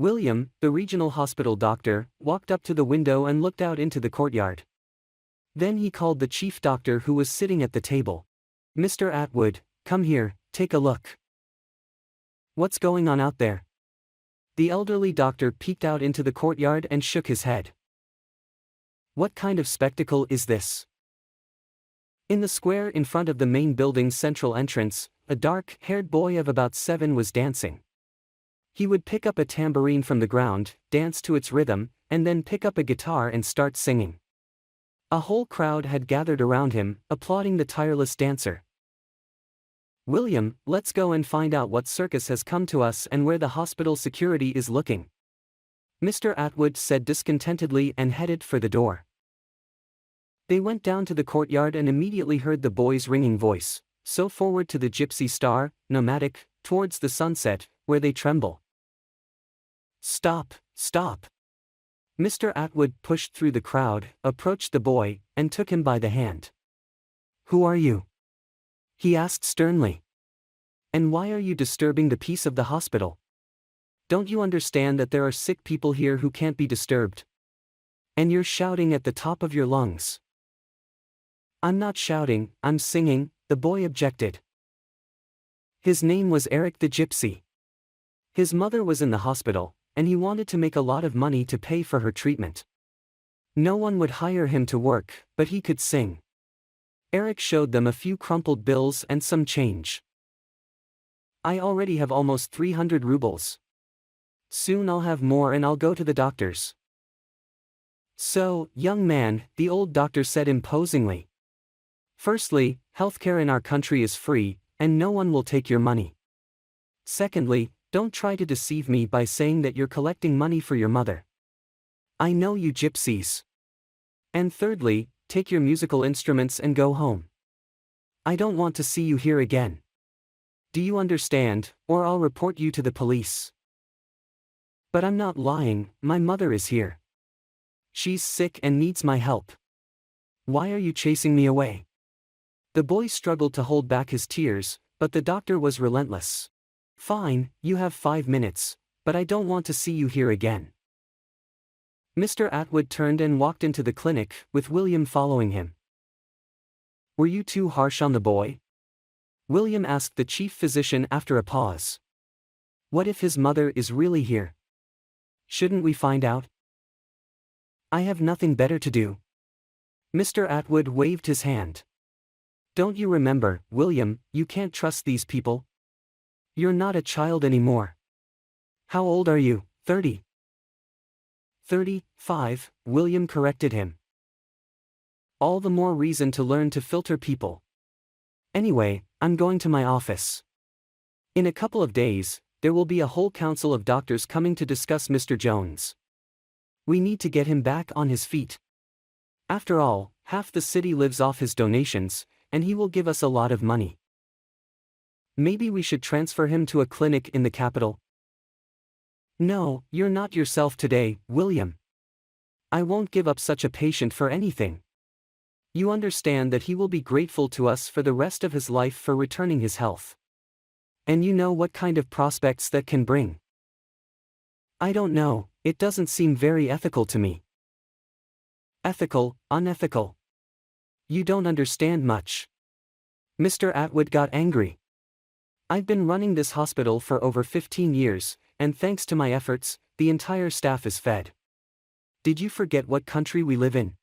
William, the regional hospital doctor, walked up to the window and looked out into the courtyard. Then he called the chief doctor who was sitting at the table. "Mr. Atwood, come here, take a look. What's going on out there?" The elderly doctor peeked out into the courtyard and shook his head. "What kind of spectacle is this?" In the square in front of the main building's central entrance, a dark-haired boy of about 7 was dancing. He would pick up a tambourine from the ground, dance to its rhythm, and then pick up a guitar and start singing. A whole crowd had gathered around him, applauding the tireless dancer. "William, let's go and find out what circus has come to us and where the hospital security is looking," Mr. Atwood said discontentedly and headed for the door. They went down to the courtyard and immediately heard the boy's ringing voice. "So forward to the Gypsy Star, nomadic, towards the sunset, where they tremble." "Stop, stop." Mr. Atwood pushed through the crowd, approached the boy, and took him by the hand. "Who are you?" he asked sternly. "And why are you disturbing the peace of the hospital? Don't you understand that there are sick people here who can't be disturbed? And you're shouting at the top of your lungs." "I'm not shouting, I'm singing," the boy objected. His name was Eric the Gypsy. His mother was in the hospital, and he wanted to make a lot of money to pay for her treatment. No one would hire him to work, but he could sing. Eric showed them a few crumpled bills and some change. "I already have almost 300 rubles. Soon I'll have more and I'll go to the doctors." "So, young man," the old doctor said imposingly. "Firstly, healthcare in our country is free, and no one will take your money. Secondly, don't try to deceive me by saying that you're collecting money for your mother. I know you gypsies. And thirdly, take your musical instruments and go home. I don't want to see you here again. Do you understand, or I'll report you to the police." "But I'm not lying, my mother is here. She's sick and needs my help. Why are you chasing me away?" The boy struggled to hold back his tears, but the doctor was relentless. "Fine, you have 5 minutes, but I don't want to see you here again." Mr. Atwood turned and walked into the clinic, with William following him. "Were you too harsh on the boy?" William asked the chief physician after a pause. "What if his mother is really here? Shouldn't we find out?" "I have nothing better to do." Mr. Atwood waved his hand. "Don't you remember, William, you can't trust these people? You're not a child anymore. How old are you, 30? 35, William corrected him. "All the more reason to learn to filter people. Anyway, I'm going to my office. In a couple of days, there will be a whole council of doctors coming to discuss Mr. Jones. We need to get him back on his feet. After all, half the city lives off his donations, and he will give us a lot of money. Maybe we should transfer him to a clinic in the capital." "No, you're not yourself today, William. I won't give up such a patient for anything. You understand that he will be grateful to us for the rest of his life for returning his health. And you know what kind of prospects that can bring." "I don't know, it doesn't seem very ethical to me." "Ethical, unethical. You don't understand much." Mr. Atwood got angry. "I've been running this hospital for over 15 years, and thanks to my efforts, the entire staff is fed. Did you forget what country we live in?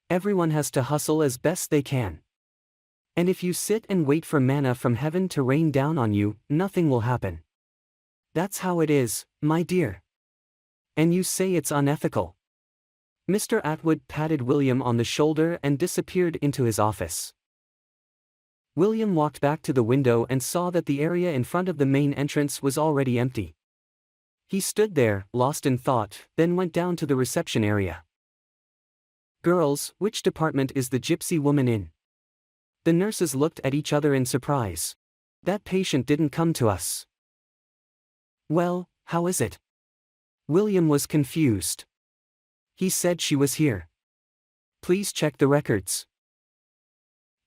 Everyone has to hustle as best they can. And if you sit and wait for manna from heaven to rain down on you, nothing will happen. That's how it is, my dear. And you say it's unethical." Mr. Atwood patted William on the shoulder and disappeared into his office. William walked back to the window and saw that the area in front of the main entrance was already empty. He stood there, lost in thought, then went down to the reception area. "Girls, which department is the gypsy woman in?" The nurses looked at each other in surprise. "That patient didn't come to us." "Well, how is it?" William was confused. "He said she was here. Please check the records."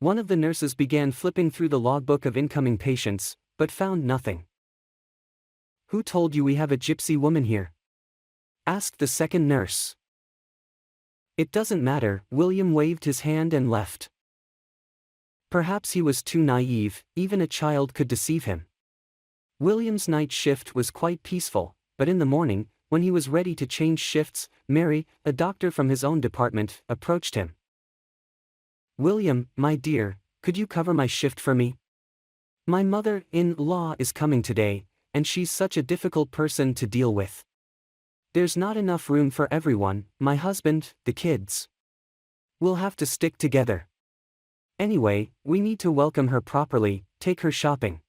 One of the nurses began flipping through the logbook of incoming patients, but found nothing. Who told you we have a gypsy woman here? Asked the second nurse. It doesn't matter, William waved his hand and left. Perhaps he was too naive, even a child could deceive him. William's night shift was quite peaceful, but in the morning, when he was ready to change shifts, Mary, a doctor from his own department, approached him. William, my dear, could you cover my shift for me? My mother-in-law is coming today, and she's such a difficult person to deal with. There's not enough room for everyone, my husband, the kids. We'll have to stick together. Anyway, we need to welcome her properly, take her shopping.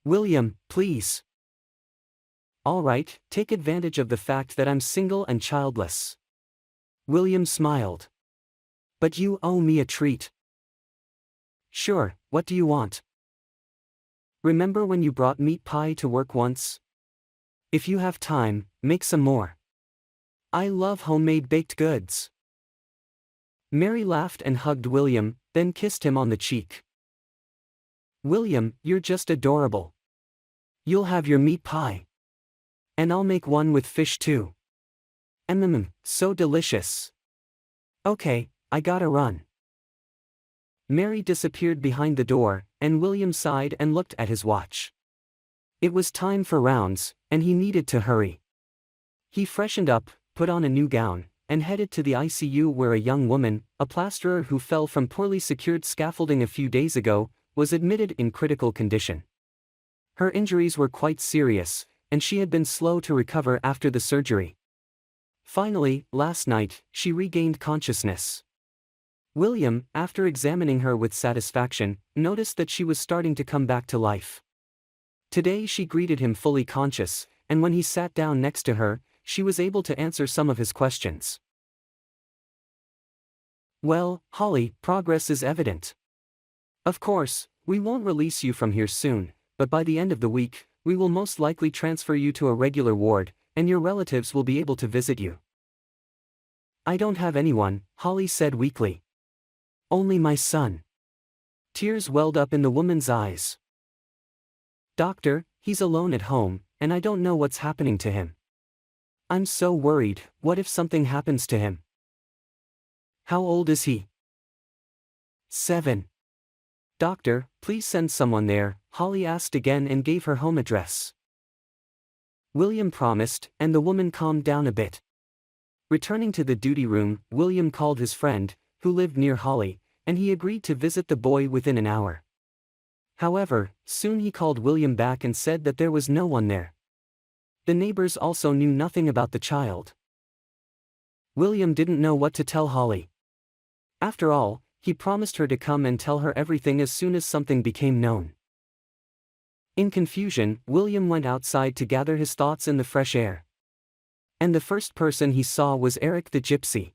William, please. All right, take advantage of the fact that I'm single and childless. William smiled. But you owe me a treat. Sure, what do you want? Remember when you brought meat pie to work once? If you have time, make some more. I love homemade baked goods. Mary laughed and hugged William, then kissed him on the cheek. William, you're just adorable. You'll have your meat pie. And I'll make one with fish too. So delicious. Okay, I gotta run. Mary disappeared behind the door, and William sighed and looked at his watch. It was time for rounds, and he needed to hurry. He freshened up, put on a new gown, and headed to the ICU where a young woman, a plasterer who fell from poorly secured scaffolding a few days ago, was admitted in critical condition. Her injuries were quite serious, and she had been slow to recover after the surgery. Finally, last night, she regained consciousness. William, after examining her with satisfaction, noticed that she was starting to come back to life. Today she greeted him fully conscious, and when he sat down next to her, she was able to answer some of his questions. Well, Holly, progress is evident. Of course, we won't release you from here soon, but by the end of the week, we will most likely transfer you to a regular ward, and your relatives will be able to visit you. I don't have anyone, Holly said weakly. Only my son. Tears welled up in the woman's eyes. Doctor, he's alone at home, and I don't know what's happening to him. I'm so worried, what if something happens to him? How old is he? 7. Doctor, please send someone there, Holly asked again and gave her home address. William promised, and the woman calmed down a bit. Returning to the duty room, William called his friend, who lived near Holly, and he agreed to visit the boy within an hour. However, soon he called William back and said that there was no one there. The neighbors also knew nothing about the child. William didn't know what to tell Holly. After all, he promised her to come and tell her everything as soon as something became known. In confusion, William went outside to gather his thoughts in the fresh air. And the first person he saw was Eric the gypsy.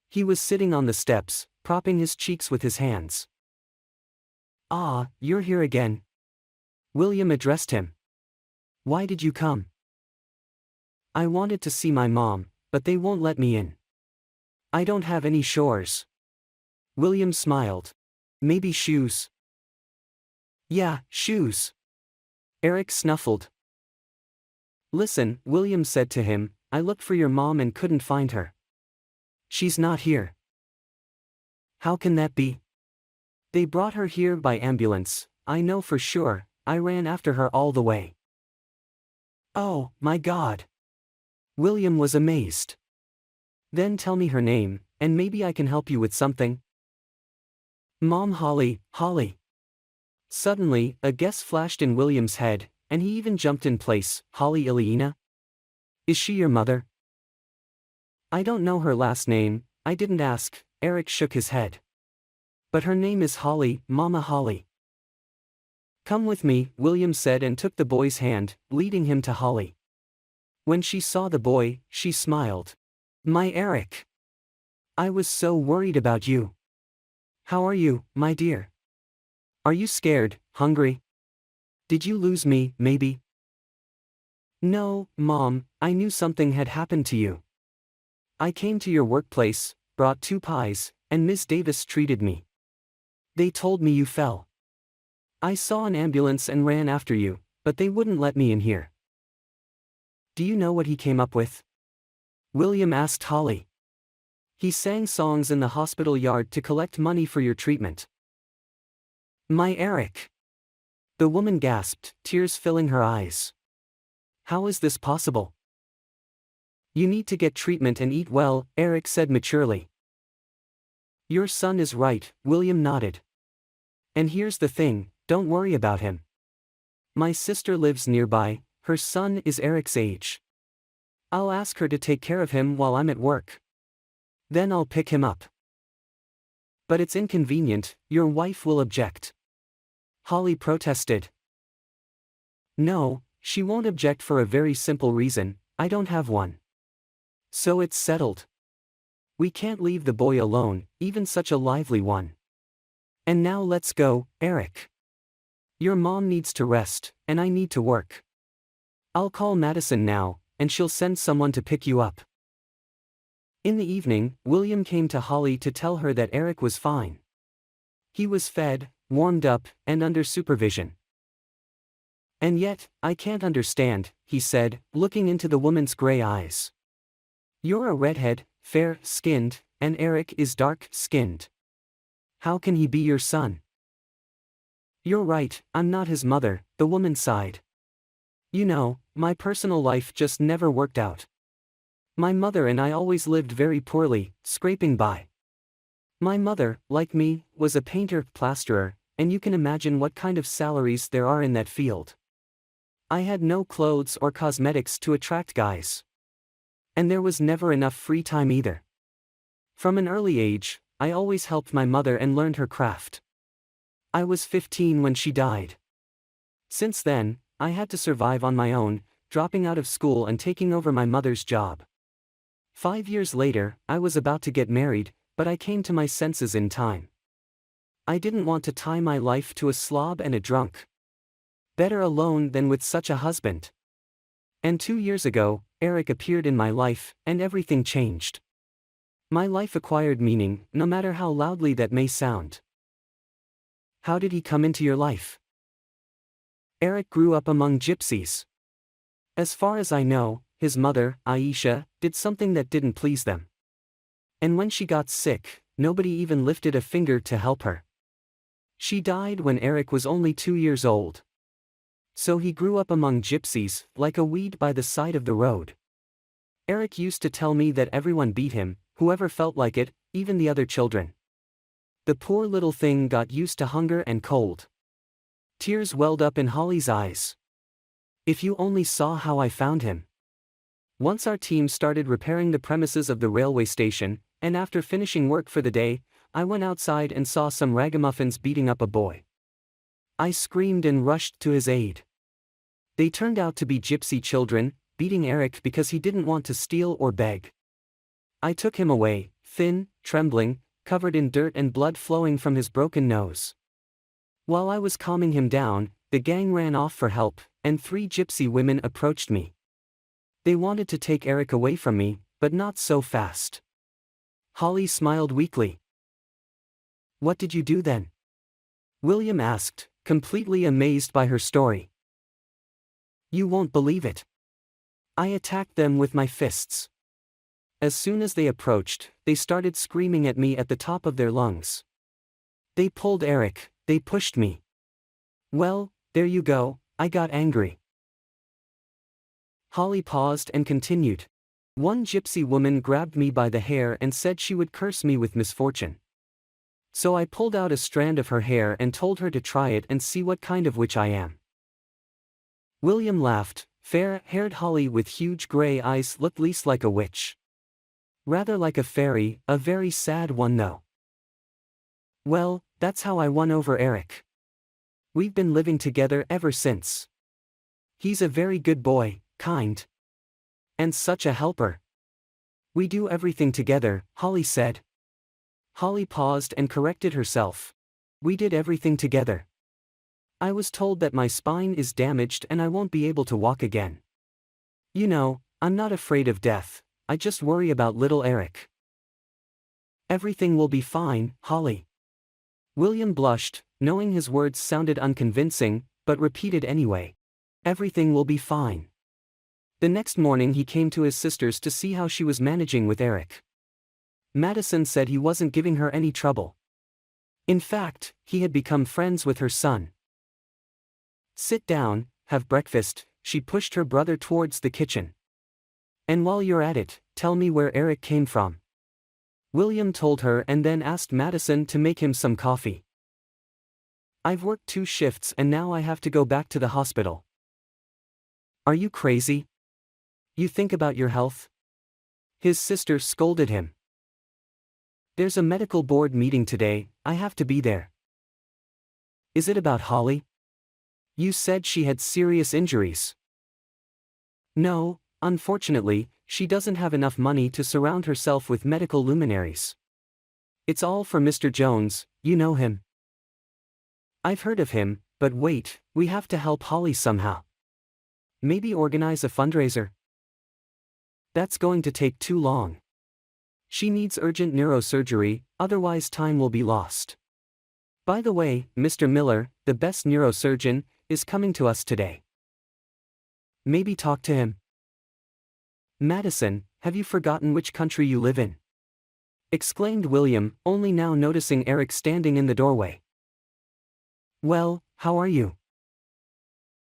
He was sitting on the steps, propping his cheeks with his hands. Ah, you're here again. William addressed him. Why did you come? I wanted to see my mom, but they won't let me in. I don't have any chores. William smiled. Maybe shoes. Yeah, shoes. Eric snuffled. Listen, William said to him, I looked for your mom and couldn't find her. She's not here. How can that be? They brought her here by ambulance, I know for sure, I ran after her all the way. Oh, my God. William was amazed. Then tell me her name, and maybe I can help you with something. Mom Holly, Holly. Suddenly, a guess flashed in William's head, and he even jumped in place, Holly Ileana? Is she your mother? I don't know her last name, I didn't ask, Eric shook his head. But her name is Holly, Mama Holly. Come with me, William said and took the boy's hand, leading him to Holly. When she saw the boy, she smiled. My Eric. I was so worried about you. How are you, my dear? Are you scared, hungry? Did you lose me, maybe? No, Mom, I knew something had happened to you. I came to your workplace, brought 2 pies, and Miss Davis treated me. They told me you fell. I saw an ambulance and ran after you, but they wouldn't let me in here. Do you know what he came up with? William asked Holly. He sang songs in the hospital yard to collect money for your treatment. My Eric! The woman gasped, tears filling her eyes. How is this possible? You need to get treatment and eat well, Eric said maturely. Your son is right, William nodded. And here's the thing, don't worry about him. My sister lives nearby, her son is Eric's age. I'll ask her to take care of him while I'm at work. Then I'll pick him up. But it's inconvenient, your wife will object. Holly protested. No, she won't object for a very simple reason, I don't have one. So it's settled. We can't leave the boy alone, even such a lively one. And now let's go, Eric. Your mom needs to rest, and I need to work. I'll call Madison now, and she'll send someone to pick you up. In the evening, William came to Holly to tell her that Eric was fine. He was fed, warmed up, and under supervision. And yet, I can't understand, he said, looking into the woman's gray eyes. You're a redhead, fair-skinned, and Eric is dark-skinned. How can he be your son? You're right, I'm not his mother, the woman sighed. You know, my personal life just never worked out. My mother and I always lived very poorly, scraping by. My mother, like me, was a painter-plasterer, and you can imagine what kind of salaries there are in that field. I had no clothes or cosmetics to attract guys. And there was never enough free time either. From an early age, I always helped my mother and learned her craft. I was 15 when she died. Since then, I had to survive on my own, dropping out of school and taking over my mother's job. 5 years later, I was about to get married, but I came to my senses in time. I didn't want to tie my life to a slob and a drunk. Better alone than with such a husband. And 2 years ago, Eric appeared in my life, and everything changed. My life acquired meaning, no matter how loudly that may sound. How did he come into your life? Eric grew up among gypsies. As far as I know, his mother, Aisha, did something that didn't please them. And when she got sick, nobody even lifted a finger to help her. She died when Eric was only 2 years old. So he grew up among gypsies, like a weed by the side of the road. Eric used to tell me that everyone beat him, whoever felt like it, even the other children. The poor little thing got used to hunger and cold. Tears welled up in Holly's eyes. If you only saw how I found him. Once our team started repairing the premises of the railway station, and after finishing work for the day, I went outside and saw some ragamuffins beating up a boy. I screamed and rushed to his aid. They turned out to be gypsy children, beating Eric because he didn't want to steal or beg. I took him away, thin, trembling, covered in dirt and blood flowing from his broken nose. While I was calming him down, the gang ran off for help, and 3 gypsy women approached me. They wanted to take Eric away from me, but not so fast. Holly smiled weakly. What did you do then? William asked, completely amazed by her story. You won't believe it. I attacked them with my fists. As soon as they approached, they started screaming at me at the top of their lungs. They pulled Eric, they pushed me. Well, there you go, I got angry. Holly paused and continued. One gypsy woman grabbed me by the hair and said she would curse me with misfortune. So I pulled out a strand of her hair and told her to try it and see what kind of witch I am. William laughed. Fair-haired Holly with huge gray eyes looked least like a witch. Rather like a fairy, a very sad one though. Well, that's how I won over Eric. We've been living together ever since. He's a very good boy, kind. And such a helper. We do everything together, Holly said. Holly paused and corrected herself. We did everything together. I was told that my spine is damaged and I won't be able to walk again. You know, I'm not afraid of death, I just worry about little Eric. Everything will be fine, Holly. William blushed, knowing his words sounded unconvincing, but repeated anyway. Everything will be fine. The next morning he came to his sister's to see how she was managing with Eric. Madison said he wasn't giving her any trouble. In fact, he had become friends with her son. "Sit down, have breakfast," she pushed her brother towards the kitchen. "And while you're at it, tell me where Eric came from." William told her and then asked Madison to make him some coffee. "I've worked 2 shifts and now I have to go back to the hospital." "Are you crazy? You think about your health?" His sister scolded him. "There's a medical board meeting today, I have to be there." "Is it about Holly? You said she had serious injuries." "No, unfortunately, she doesn't have enough money to surround herself with medical luminaries. It's all for Mr. Jones, you know him." "I've heard of him, but wait, we have to help Holly somehow. Maybe organize a fundraiser?" "That's going to take too long. She needs urgent neurosurgery, otherwise time will be lost. By the way, Mr. Miller, the best neurosurgeon, is coming to us today. Maybe talk to him." "Madison, have you forgotten which country you live in?" exclaimed William, only now noticing Eric standing in the doorway. "Well, how are you?"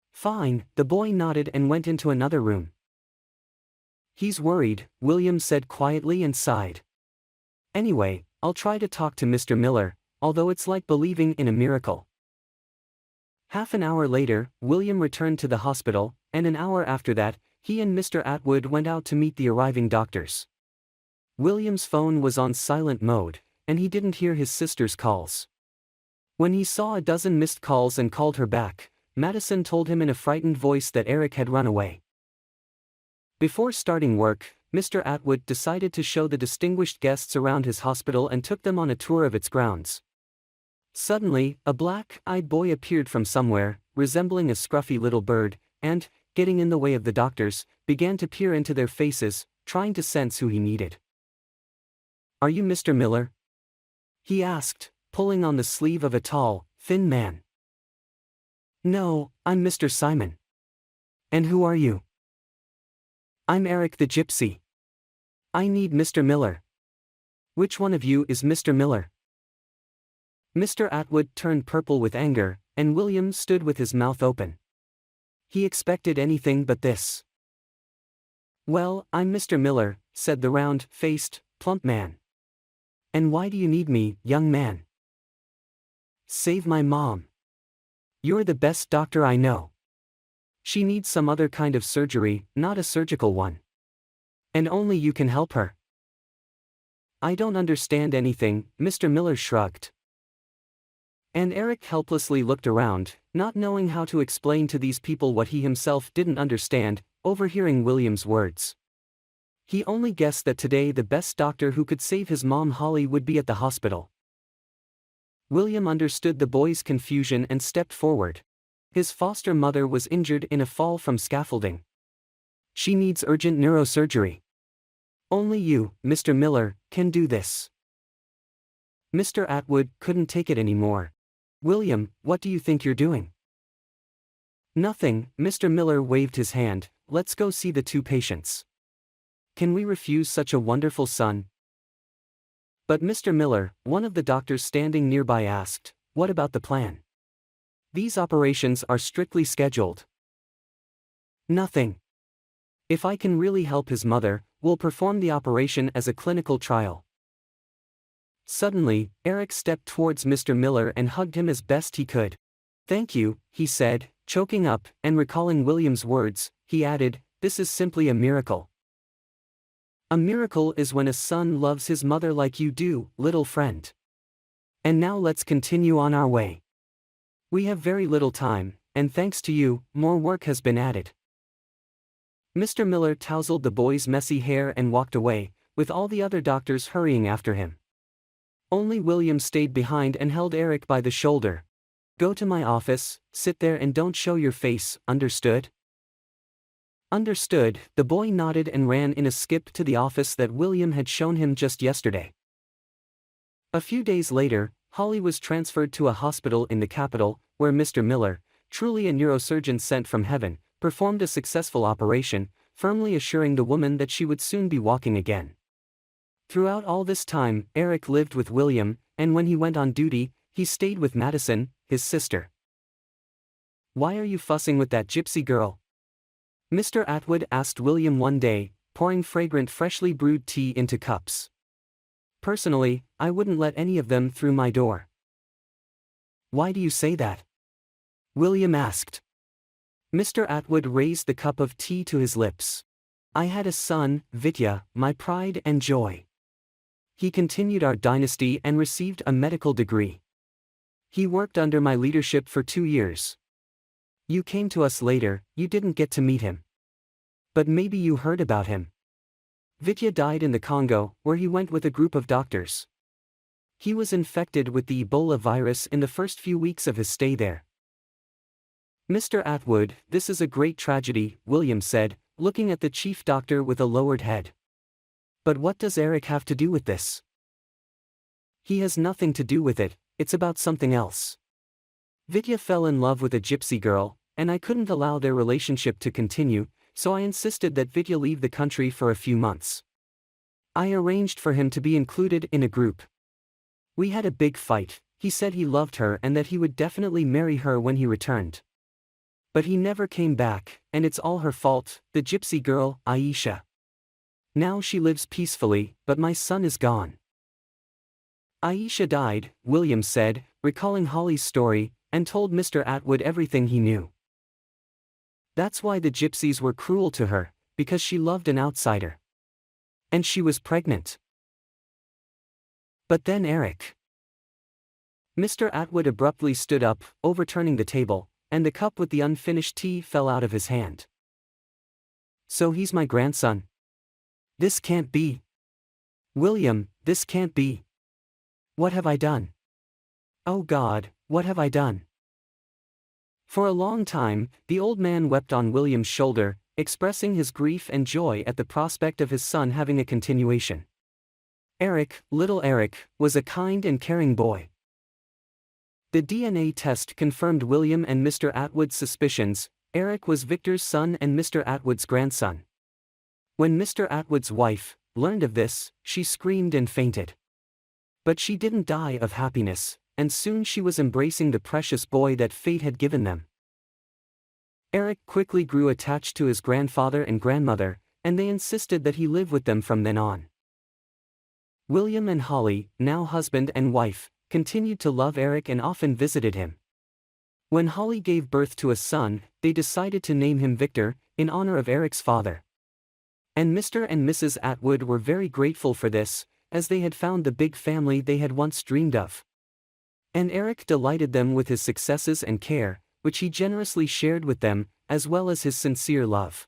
"Fine," the boy nodded and went into another room. "He's worried," William said quietly and sighed. "Anyway, I'll try to talk to Mr. Miller, although it's like believing in a miracle." Half an hour later, William returned to the hospital, and an hour after that, he and Mr. Atwood went out to meet the arriving doctors. William's phone was on silent mode, and he didn't hear his sister's calls. When he saw a dozen missed calls and called her back, Madison told him in a frightened voice that Eric had run away. Before starting work, Mr. Atwood decided to show the distinguished guests around his hospital and took them on a tour of its grounds. Suddenly, a black-eyed boy appeared from somewhere, resembling a scruffy little bird, and, getting in the way of the doctors, began to peer into their faces, trying to sense who he needed. "Are you Mr. Miller?" he asked, pulling on the sleeve of a tall, thin man. "No, I'm Mr. Simon." "And who are you?" "I'm Eric the Gypsy. I need Mr. Miller." "Which one of you is Mr. Miller?" Mr. Atwood turned purple with anger, and William stood with his mouth open. He expected anything but this. "Well, I'm Mr. Miller," said the round-faced, plump man. "And why do you need me, young man?" "Save my mom. You're the best doctor I know. She needs some other kind of surgery, not a surgical one. And only you can help her." "I don't understand anything," Mr. Miller shrugged. And Eric helplessly looked around, not knowing how to explain to these people what he himself didn't understand, overhearing William's words. He only guessed that today the best doctor who could save his mom Holly would be at the hospital. William understood the boy's confusion and stepped forward. His foster mother was injured in a fall from scaffolding. She needs urgent neurosurgery. Only you, Mr. Miller, can do this. Mr. Atwood couldn't take it anymore. "William, what do you think you're doing?" "Nothing," Mr. Miller waved his hand. "Let's go see the 2 patients. Can we refuse such a wonderful son?" But Mr. Miller, one of the doctors standing nearby, asked, "What about the plan? These operations are strictly scheduled." "Nothing. If I can really help his mother, we'll perform the operation as a clinical trial." Suddenly, Eric stepped towards Mr. Miller and hugged him as best he could. "Thank you," he said, choking up, and recalling William's words, he added, "This is simply a miracle. A miracle is when a son loves his mother like you do, little friend. And now let's continue on our way. We have very little time, and thanks to you, more work has been added." Mr. Miller tousled the boy's messy hair and walked away, with all the other doctors hurrying after him. Only William stayed behind and held Eric by the shoulder. "Go to my office, sit there and don't show your face, understood?" "Understood," the boy nodded and ran in a skip to the office that William had shown him just yesterday. A few days later, Holly was transferred to a hospital in the capital, where Mr. Miller, truly a neurosurgeon sent from heaven, performed a successful operation, firmly assuring the woman that she would soon be walking again. Throughout all this time, Eric lived with William, and when he went on duty, he stayed with Madison, his sister. "Why are you fussing with that gypsy girl?" Mr. Atwood asked William one day, pouring fragrant freshly brewed tea into cups. "Personally, I wouldn't let any of them through my door." "Why do you say that?" William asked. Mr. Atwood raised the cup of tea to his lips. "I had a son, Vitya, my pride and joy. He continued our dynasty and received a medical degree. He worked under my leadership for 2 years. You came to us later, you didn't get to meet him. But maybe you heard about him. Vitya died in the Congo, where he went with a group of doctors. He was infected with the Ebola virus in the first few weeks of his stay there." "Mr. Atwood, this is a great tragedy," William said, looking at the chief doctor with a lowered head. "But what does Eric have to do with this?" "He has nothing to do with it, it's about something else. Vitya fell in love with a gypsy girl, and I couldn't allow their relationship to continue, so I insisted that Vitya leave the country for a few months. I arranged for him to be included in a group. We had a big fight. He said he loved her and that he would definitely marry her when he returned. But he never came back, and it's all her fault, the gypsy girl, Aisha. Now she lives peacefully, but my son is gone." "Aisha died," William said, recalling Holly's story, and told Mr. Atwood everything he knew. "That's why the gypsies were cruel to her, because she loved an outsider. And she was pregnant." "But then Eric." Mr. Atwood abruptly stood up, overturning the table, and the cup with the unfinished tea fell out of his hand. "So he's my grandson? This can't be. William, this can't be. What have I done? Oh God, what have I done?" For a long time, the old man wept on William's shoulder, expressing his grief and joy at the prospect of his son having a continuation. Eric, little Eric, was a kind and caring boy. The DNA test confirmed William and Mr. Atwood's suspicions. Eric was Victor's son and Mr. Atwood's grandson. When Mr. Atwood's wife learned of this, she screamed and fainted. But she didn't die of happiness, and soon she was embracing the precious boy that fate had given them. Eric quickly grew attached to his grandfather and grandmother, and they insisted that he live with them from then on. William and Holly, now husband and wife, continued to love Eric and often visited him. When Holly gave birth to a son, they decided to name him Victor, in honor of Eric's father. And Mr. and Mrs. Atwood were very grateful for this, as they had found the big family they had once dreamed of. And Eric delighted them with his successes and care, which he generously shared with them, as well as his sincere love.